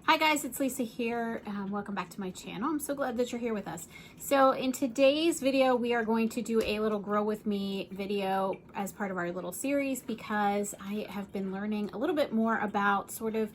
Hi guys, it's Lisa here. Welcome back to my channel. I'm so glad that you're here with us. So in today's video, we are going to do a little grow with me video as part of our little series because I have been learning a little bit more about sort of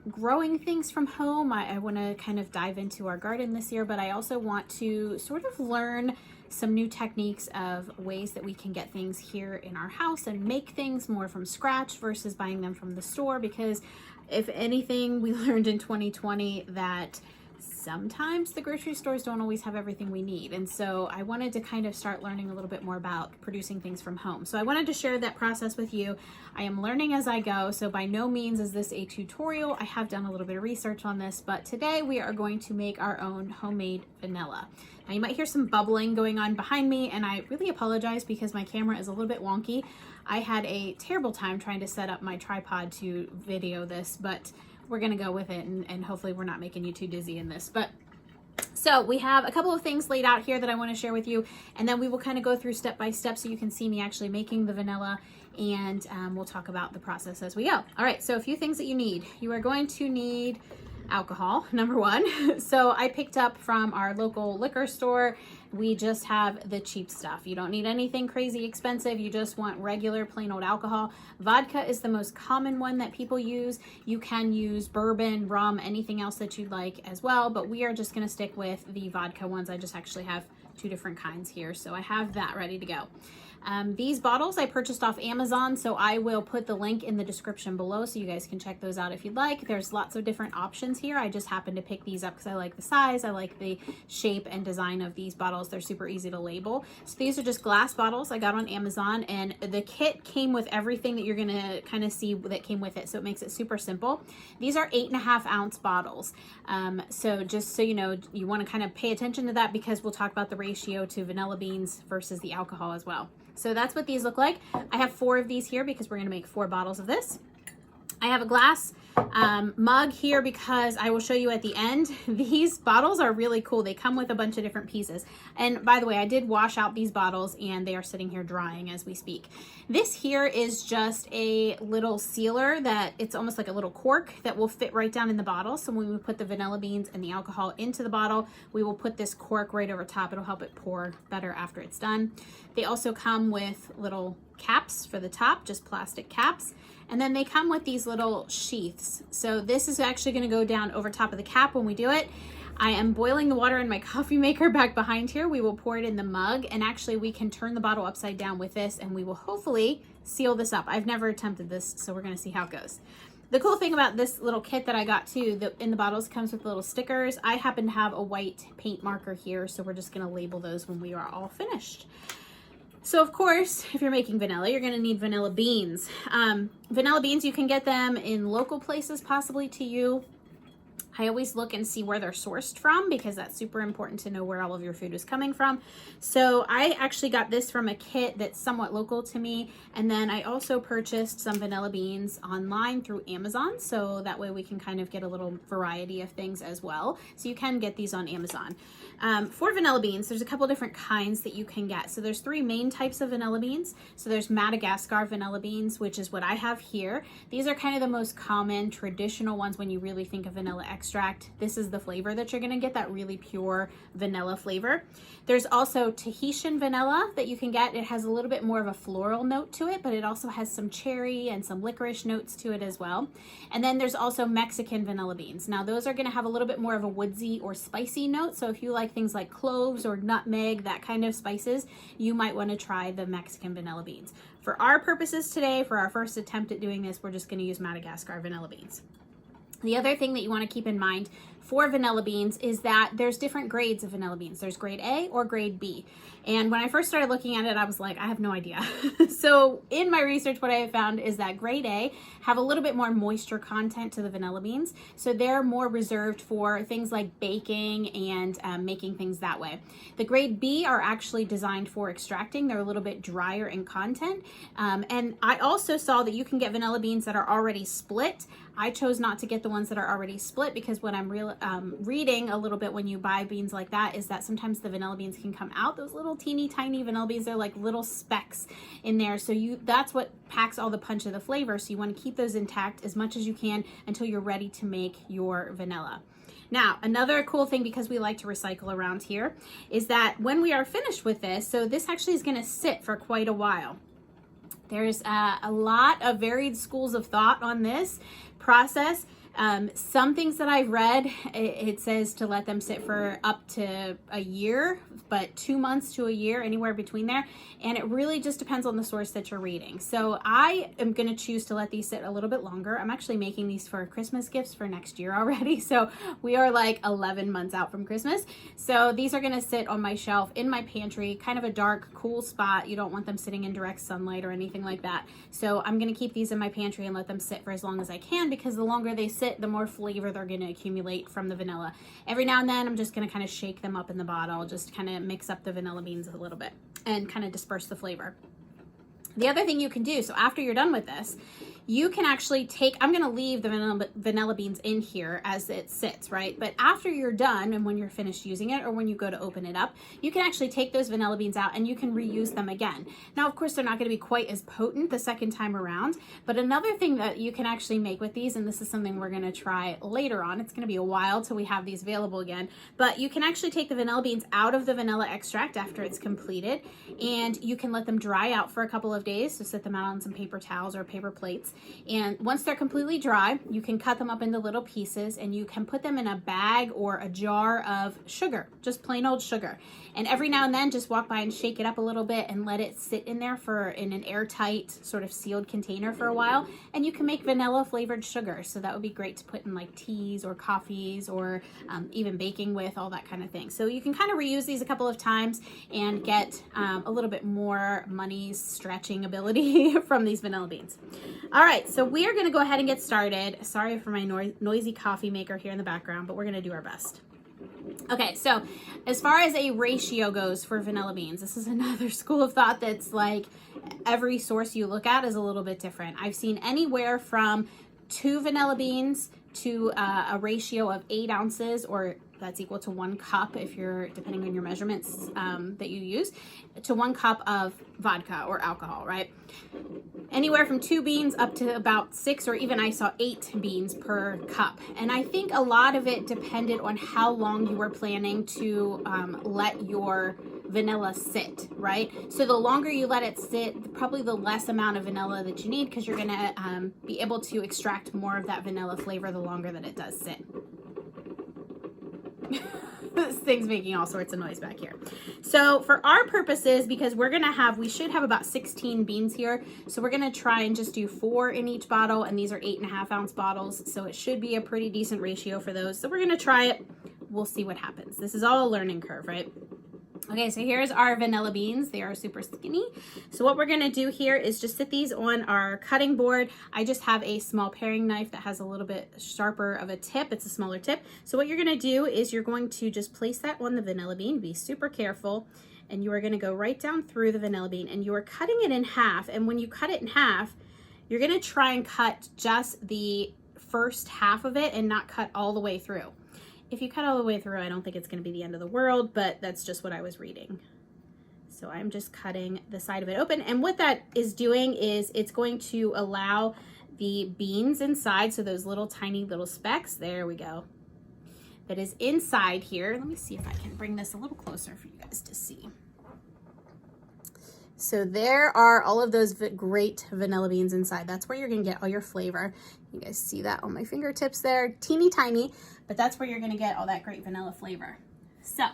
growing things from home. I want to kind of dive into our garden this year, but I also want to sort of learn some new techniques of ways that we can get things here in our house and make things more from scratch versus buying them from the store, because if anything, we learned in 2020 that sometimes the grocery stores don't always have everything we need. And so I wanted to kind of start learning a little bit more about producing things from home. So I wanted to share that process with you. I am learning as I go, so by no means is this a tutorial. I have done a little bit of research on this, but today we are going to make our own homemade vanilla. Now you might hear some bubbling going on behind me, and I really apologize because my camera is a little bit wonky. I had a terrible time trying to set up my tripod to video this, but we're gonna go with it, and hopefully we're not making you too dizzy in this. But so we have a couple of things laid out here that I want to share with you, and then we will kind of go through step by step so you can see me actually making the vanilla, and we'll talk about the process as we go. All right, so a few things that you need. You are going to need alcohol, number one. So I picked up from our local liquor store. We just have the cheap stuff. You don't need anything crazy expensive. You just want regular plain old alcohol. Vodka is the most common one that people use. You can use bourbon, rum, anything else that you'd like as well, but we are just gonna stick with the vodka ones. I just actually have two different kinds here, so I have that ready to go. These bottles I purchased off Amazon, so I will put the link in the description below so you guys can check those out if you'd like. There's lots of different options here. I just happened to pick these up because I like the size, I like the shape and design of these bottles. They're super easy to label. So these are just glass bottles I got on Amazon, and the kit came with everything that you're gonna kind of see that came with it, so it makes it super simple. These are 8.5 ounce bottles. So just so you know, you want to kind of pay attention to that because we'll talk about the ratio to vanilla beans versus the alcohol as well. So that's what these look like. I have 4 of these here because we're going to make 4 bottles of this. I have a glass mug here because I will show you at the end. These bottles are really cool. They come with a bunch of different pieces. And by the way, I did wash out these bottles and they are sitting here drying as we speak. This here is just a little sealer that it's almost like a little cork that will fit right down in the bottle. So when we put the vanilla beans and the alcohol into the bottle, we will put this cork right over top. It'll help it pour better after it's done. They also come with little caps for the top, just plastic caps. And then they come with these little sheaths. So this is actually going to go down over top of the cap when we do it. I am boiling the water in my coffee maker back behind here. We will pour it in the mug, and actually we can turn the bottle upside down with this, and we will hopefully seal this up. I've never attempted this, so we're going to see how it goes. The cool thing about this little kit that I got too, in the bottles comes with little stickers. I happen to have a white paint marker here, so we're just going to label those when we are all finished. So of course, if you're making vanilla, you're gonna need vanilla beans. Vanilla beans, you can get them in local places possibly to you. I always look and see where they're sourced from because that's super important to know where all of your food is coming from. So I actually got this from a kit that's somewhat local to me. And then I also purchased some vanilla beans online through Amazon. So that way we can kind of get a little variety of things as well. So you can get these on Amazon. For vanilla beans, there's a couple different kinds that you can get. So there's 3 main types of vanilla beans. So there's Madagascar vanilla beans, which is what I have here. These are kind of the most common traditional ones when you really think of vanilla extract. This is the flavor that you're gonna get, that really pure vanilla flavor. There's also Tahitian vanilla that you can get. It has a little bit more of a floral note to it, but it also has some cherry and some licorice notes to it as well. And then there's also Mexican vanilla beans. Now those are gonna have a little bit more of a woodsy or spicy note. So if you like things like cloves or nutmeg, that kind of spices, you might wanna try the Mexican vanilla beans. For our purposes today, for our first attempt at doing this, we're just gonna use Madagascar vanilla beans. The other thing that you want to keep in mind for vanilla beans is that there's different grades of vanilla beans. There's grade A or grade B. And when I first started looking at it, I was like, I have no idea. So in my research, what I have found is that grade A have a little bit more moisture content to the vanilla beans. So they're more reserved for things like baking and making things that way. The grade B are actually designed for extracting. They're a little bit drier in content. And I also saw that you can get vanilla beans that are already split. I chose not to get the ones that are already split because what I'm realizing reading a little bit when you buy beans like that is that sometimes the vanilla beans can come out. Those little teeny tiny vanilla beans, they're like little specks in there. So that's what packs all the punch of the flavor. So you want to keep those intact as much as you can until you're ready to make your vanilla. Now, another cool thing, because we like to recycle around here, is that when we are finished with this, so this actually is going to sit for quite a while. There's a lot of varied schools of thought on this process. Some things that I've read, it says to let them sit for up to a year, but 2 months to a year, anywhere between there. And it really just depends on the source that you're reading. So I am going to choose to let these sit a little bit longer. I'm actually making these for Christmas gifts for next year already. So we are like 11 months out from Christmas. So these are going to sit on my shelf in my pantry, kind of a dark, cool spot. You don't want them sitting in direct sunlight or anything like that. So I'm going to keep these in my pantry and let them sit for as long as I can, because the longer they sit, the more flavor they're going to accumulate from the vanilla. Every now and then, I'm just going to kind of shake them up in the bottle, just kind of mix up the vanilla beans a little bit and kind of disperse the flavor. The other thing you can do, so after you're done with this, you can actually take, I'm going to leave the vanilla beans in here as it sits, right? But after you're done and when you're finished using it, or when you go to open it up, you can actually take those vanilla beans out and you can reuse them again. Now, of course, they're not going to be quite as potent the second time around, but another thing that you can actually make with these, and this is something we're going to try later on, it's going to be a while till we have these available again, but you can actually take the vanilla beans out of the vanilla extract after it's completed, and you can let them dry out for a couple of days. So set them out on some paper towels or paper plates. And once they're completely dry, you can cut them up into little pieces and you can put them in a bag or a jar of sugar, just plain old sugar. And every now and then just walk by and shake it up a little bit and let it sit in there in an airtight sort of sealed container for a while. And you can make vanilla flavored sugar. So that would be great to put in like teas or coffees or even baking with, all that kind of thing. So you can kind of reuse these a couple of times and get a little bit more money stretching ability from these vanilla beans. All right, so we are going to go ahead and get started. Sorry for my noisy coffee maker here in the background, but we're going to do our best. Okay, so as far as a ratio goes for vanilla beans, this is another school of thought that's like every source you look at is a little bit different. I've seen anywhere from 2 vanilla beans to a ratio of 8 ounces, or that's equal to 1 cup if you're, depending on your measurements that you use, to 1 cup of vodka or alcohol, right? Anywhere from 2 beans up to about 6, or even I saw 8 beans per cup. And I think a lot of it depended on how long you were planning to let your vanilla sit, right? So the longer you let it sit, probably the less amount of vanilla that you need, because you're gonna be able to extract more of that vanilla flavor the longer that it does sit. This thing's making all sorts of noise back here. So for our purposes, because we should have about 16 beans here, so we're gonna try and just do 4 in each bottle, and these are 8.5 ounce bottles, so it should be a pretty decent ratio for those. So we're gonna try it. We'll see what happens. This is all a learning curve, right? Okay, so here's our vanilla beans. They are super skinny. So what we're gonna do here is just sit these on our cutting board. I just have a small paring knife that has a little bit sharper of a tip. It's a smaller tip. So what you're gonna do is you're going to just place that on the vanilla bean. Be super careful. And you are gonna go right down through the vanilla bean, and you are cutting it in half. And when you cut it in half, you're gonna try and cut just the first half of it and not cut all the way through. If you cut all the way through, I don't think it's going to be the end of the world, but that's just what I was reading. So I'm just cutting the side of it open. And what that is doing is it's going to allow the beans inside, so those little tiny little specks, there we go, that is inside here. Let me see if I can bring this a little closer for you guys to see. So there are all of those great vanilla beans inside. That's where you're gonna get all your flavor. You guys see that on my fingertips there, teeny tiny, but that's where you're gonna get all that great vanilla flavor. So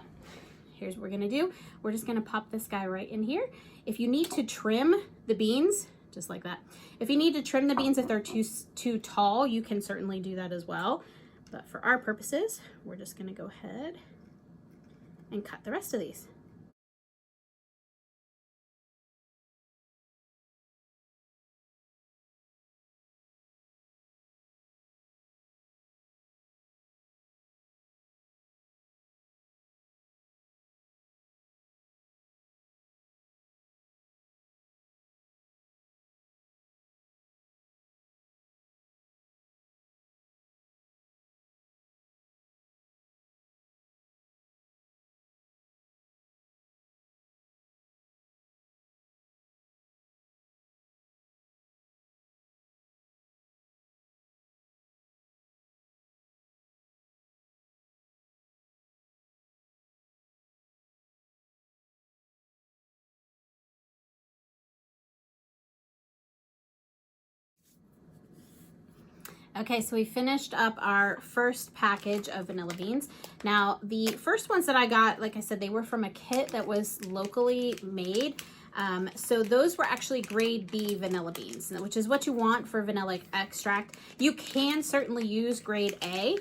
here's what we're gonna do. We're just gonna pop this guy right in here. If you need to trim the beans, just like that. If you need to trim the beans if they're too tall, you can certainly do that as well. But for our purposes, we're just gonna go ahead and cut the rest of these. Okay, so we finished up our first package of vanilla beans. Now, the first ones that I got, like I said, they were from a kit that was locally made. So those were actually grade B vanilla beans, which is what you want for vanilla extract. You can certainly use grade A,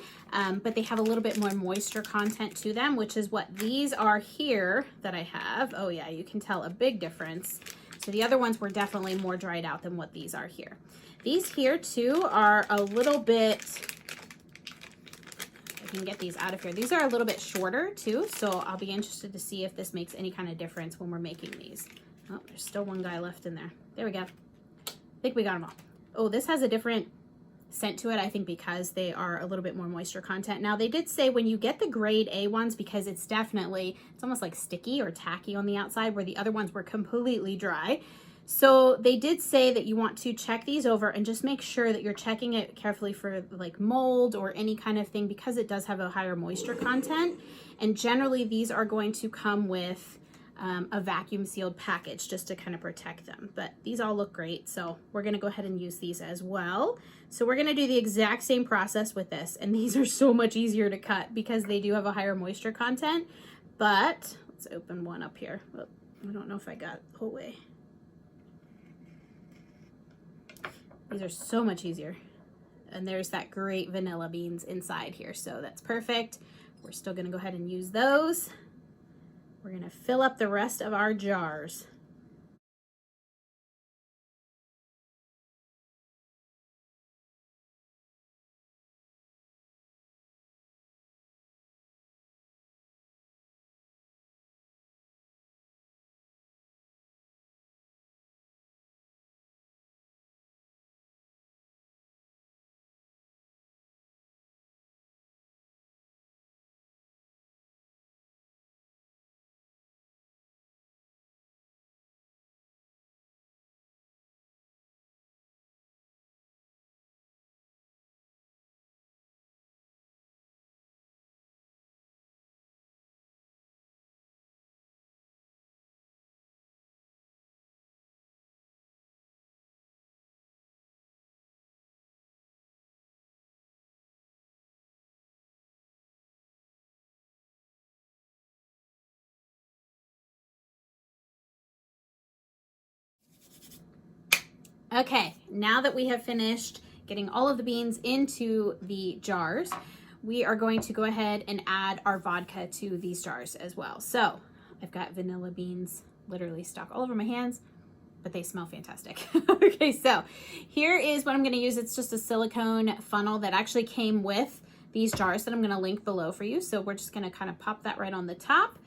but they have a little bit more moisture content to them, which is what these are here that I have. Oh yeah, you can tell a big difference. So the other ones were definitely more dried out than what these are here. These here too are a little bit, I can get these out of here. These are a little bit shorter too, so I'll be interested to see if this makes any kind of difference when we're making these. Oh, there's still one guy left in there. There we go. I think we got them all. Oh, this has a different scent to it, I think, because they are a little bit more moisture content. Now, they did say when you get the grade A ones, because it's almost like sticky or tacky on the outside, where the other ones were completely dry. So they did say that you want to check these over and just make sure that you're checking it carefully for like mold or any kind of thing, because it does have a higher moisture content. And generally these are going to come with a vacuum sealed package just to kind of protect them. But these all look great, so we're gonna go ahead and use these as well. So we're gonna do the exact same process with this, and these are so much easier to cut because they do have a higher moisture content. But let's open one up here. Oh, I don't know if I got it the whole way. These are so much easier. And there's that great vanilla beans inside here, so that's perfect. We're still gonna go ahead and use those. We're gonna fill up the rest of our jars. Okay, now that we have finished getting all of the beans into the jars, we are going to go ahead and add our vodka to these jars as well. So I've got vanilla beans literally stuck all over my hands, but they smell fantastic. Okay, so here is what I'm gonna use. It's just a silicone funnel that actually came with these jars that I'm gonna link below for you. So we're just gonna kind of pop that right on the top,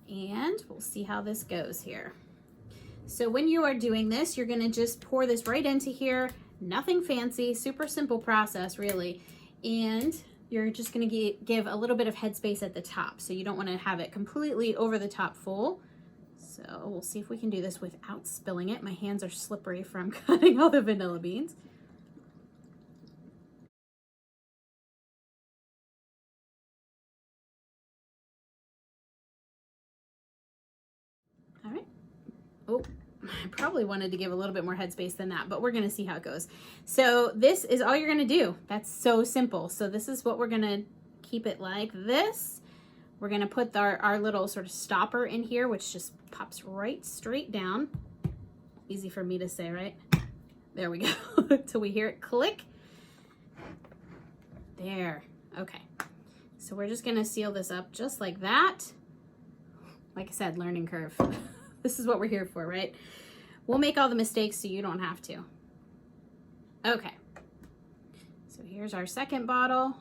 and we'll see how this goes here. So when you are doing this, you're gonna just pour this right into here. Nothing fancy, super simple process really. And you're just gonna give a little bit of headspace at the top. So you don't wanna have it completely over the top full. So we'll see if we can do this without spilling it. My hands are slippery from cutting all the vanilla beans. All right. Oh, I probably wanted to give a little bit more headspace than that, but we're gonna see how it goes. So this is all you're gonna do. That's so simple. So this is what we're gonna keep it like this. We're gonna put our little sort of stopper in here, which just pops right straight down. Easy for me to say, right? There we go, till we hear it click. There, okay. So we're just gonna seal this up just like that. Like I said, learning curve. This is what we're here for, right? We'll make all the mistakes so you don't have to. Okay, so here's our second bottle.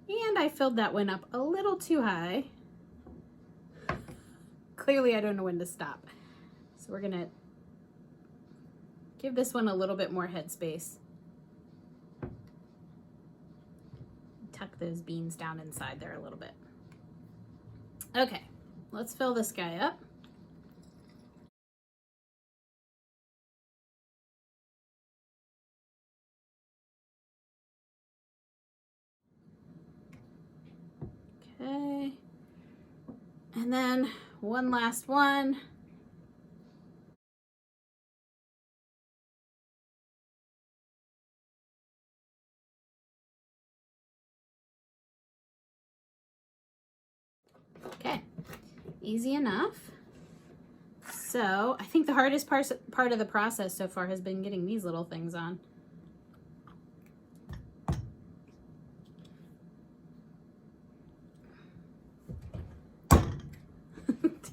And I filled that one up a little too high. Clearly I don't know when to stop. So we're gonna give this one a little bit more headspace. Tuck those beans down inside there a little bit. Okay, let's fill this guy up. Okay. And then one last one. Okay, easy enough. So I think the hardest part of the process so far has been getting these little things on.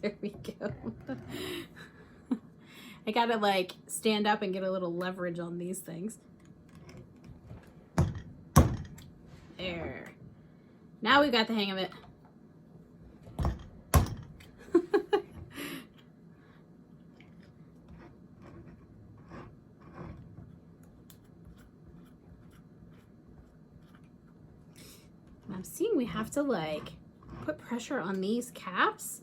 There we go. I gotta like stand up and get a little leverage on these things. There. Now we've got the hang of it. I'm seeing we have to like put pressure on these caps.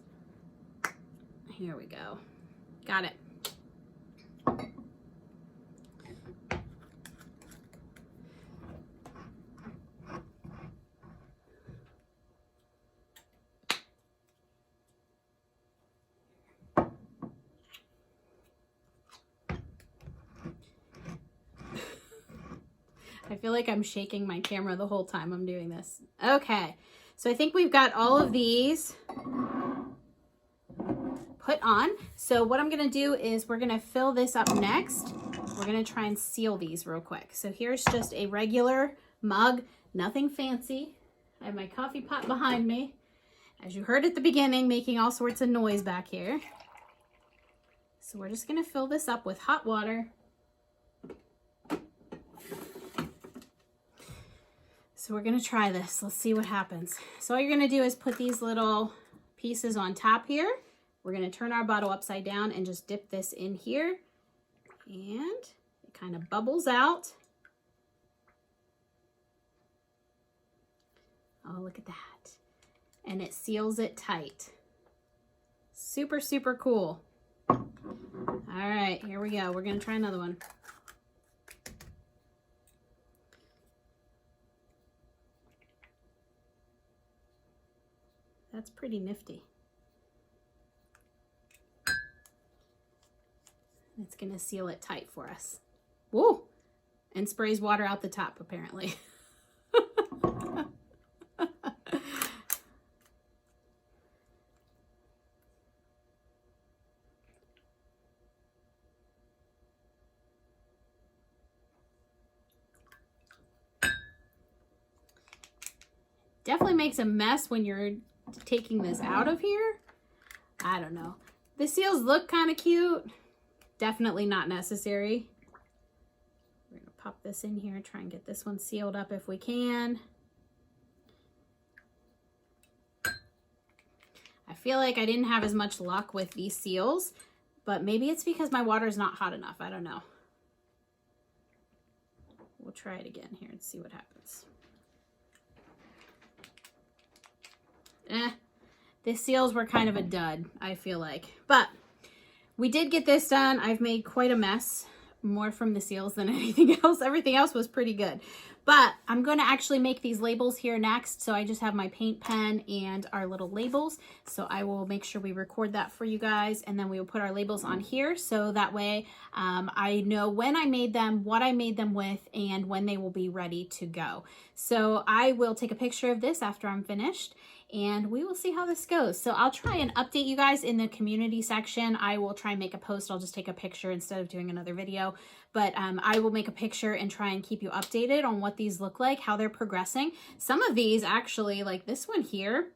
Here we go. Got it. I feel like I'm shaking my camera the whole time I'm doing this. Okay, so I think we've got all of these put on. So what I'm gonna do is we're gonna fill this up next. We're gonna try and seal these real quick. So here's just a regular mug, nothing fancy. I have my coffee pot behind me. As you heard at the beginning, making all sorts of noise back here. So we're just gonna fill this up with hot water. So we're gonna try this. Let's see what happens. So all you're gonna do is put these little pieces on top here. We're gonna turn our bottle upside down and just dip this in here. And it kind of bubbles out. Oh, look at that. And it seals it tight. Super, super cool. All right, here we go. We're gonna try another one. That's pretty nifty. It's gonna seal it tight for us. Whoa! And sprays water out the top, apparently. Definitely makes a mess when you're taking this out of here. I don't know. The seals look kind of cute. Definitely not necessary. We're gonna pop this in here, try and get this one sealed up if we can. I feel like I didn't have as much luck with these seals, but maybe it's because my water is not hot enough. I don't know. We'll try it again here and see what happens. The seals were kind of a dud, I feel like. But we did get this done. I've made quite a mess, more from the seals than anything else. Everything else was pretty good. But I'm going to actually make these labels here next. So I just have my paint pen and our little labels. So I will make sure we record that for you guys. And then we will put our labels on here. So that way I know when I made them, what I made them with, and when they will be ready to go. So I will take a picture of this after I'm finished. And we will see how this goes. So I'll try and update you guys in the community section. I will try and make a post. I'll just take a picture instead of doing another video. But I will make a picture and try and keep you updated on what these look like, how they're progressing. Some of these actually, like this one here,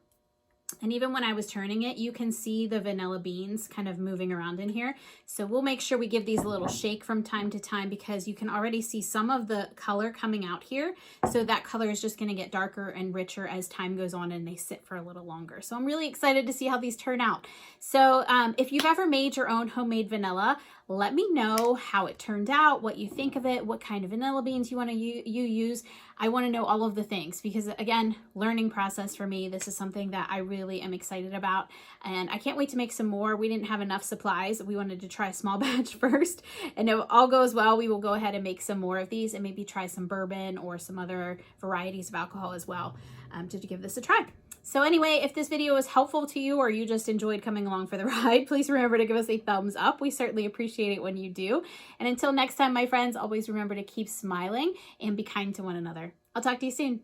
and even when I was turning it, you can see the vanilla beans kind of moving around in here. So we'll make sure we give these a little shake from time to time because you can already see some of the color coming out here. So that color is just going to get darker and richer as time goes on and they sit for a little longer. So I'm really excited to see how these turn out. So if you've ever made your own homemade vanilla, let me know how it turned out, what you think of it, what kind of vanilla beans you want to use. I want to know all of the things because, again, learning process for me. This is something that I really am excited about, and I can't wait to make some more. We didn't have enough supplies. We wanted to try a small batch first, and if all goes well, we will go ahead and make some more of these and maybe try some bourbon or some other varieties of alcohol as well. to give this a try. So anyway, if this video was helpful to you or you just enjoyed coming along for the ride, please remember to give us a thumbs up. We certainly appreciate it when you do. And until next time, my friends, always remember to keep smiling and be kind to one another. I'll talk to you soon.